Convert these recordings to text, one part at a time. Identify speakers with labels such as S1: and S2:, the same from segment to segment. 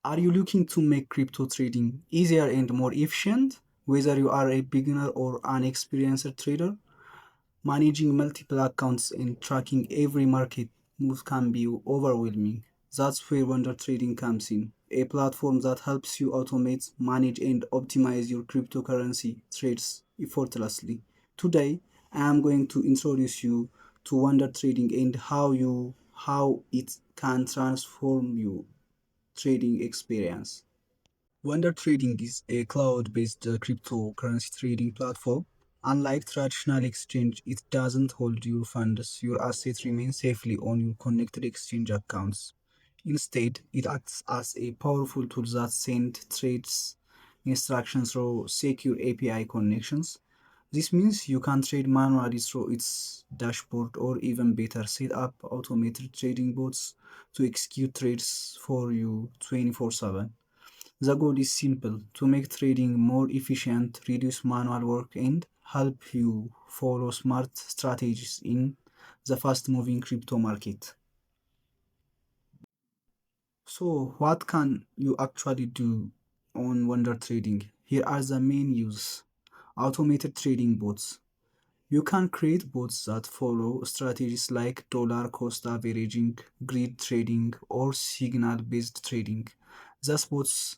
S1: Are you looking to make crypto trading easier and more efficient? Whether you are a beginner or an experienced trader, managing multiple accounts and tracking every market move can be overwhelming. That's where Wonder Trading comes in, a platform that helps you automate, manage, and optimize your cryptocurrency trades effortlessly. Today, I am going to introduce you to Wonder Trading and how it can transform your trading experience. Wonder Trading is a cloud-based cryptocurrency trading platform. Unlike traditional exchange, it doesn't hold your funds. Your assets remain safely on your connected exchange accounts. Instead, it acts as a powerful tool that sends trades instructions through secure API connections. This means you can trade manually through its dashboard or even better, set up automated trading bots to execute trades for you 24/7. The goal is simple: to make trading more efficient, reduce manual work, and help you follow smart strategies in the fast moving crypto market. So, what can you actually do on Wonder Trading? Here are the main use: automated trading bots. You can create bots that follow strategies like dollar cost averaging, grid trading, or signal based trading. These bots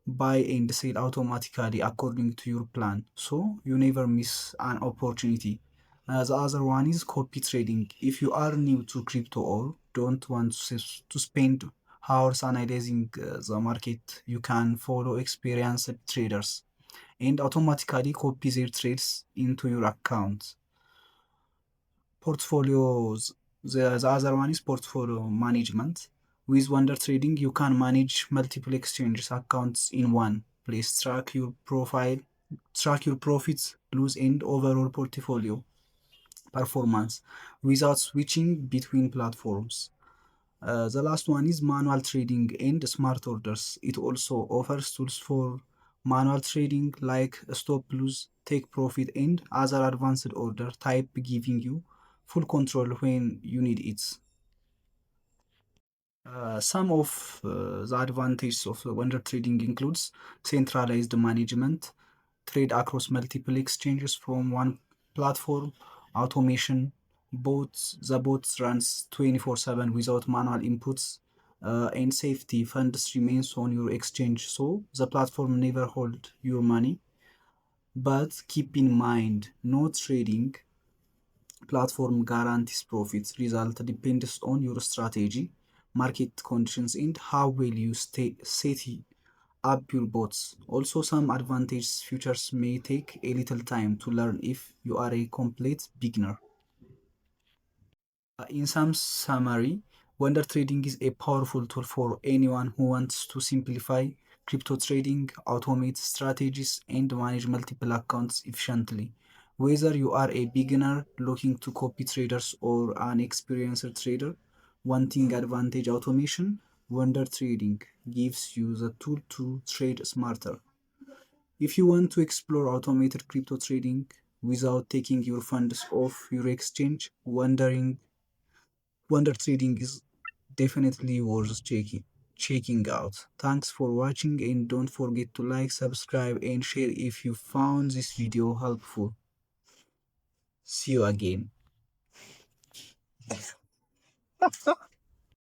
S1: buy and sell automatically according to your plan, so you never miss an opportunity. The other one is copy trading. If you are new to crypto or don't want to spend hours analyzing the market, you can follow experienced traders and automatically copy their trades into your account. Portfolios. The other one is portfolio management. With Wonder Trading, you can manage multiple exchanges accounts in one place, track your profile, track your profits, lose, and overall portfolio performance without switching between platforms. The last one is manual trading and smart orders. It also offers tools for manual trading like stop loss, take profit, and other advanced order type, giving you full control when you need it. Some of the advantages of Wonder Trading includes centralized management, trade across multiple exchanges from one platform, automation, bots runs 24/7 without manual inputs, and safety. Funds remains on your exchange, so the platform never hold your money. But keep in mind, no trading platform guarantees profits. Result depends on your strategy, market conditions, and how well you stay set up your bots. Also, some advantage features may take a little time to learn if you are a complete beginner. In some summary, Wonder Trading is a powerful tool for anyone who wants to simplify crypto trading, automate strategies, and manage multiple accounts efficiently. Whether you are a beginner looking to copy traders or an experienced trader wanting advantage automation, Wonder Trading gives you the tool to trade smarter. If you want to explore automated crypto trading without taking your funds off your exchange, Wonder Trading is definitely worth checking out. Thanks for watching and don't forget to like, subscribe and share if you found this video helpful. See you again.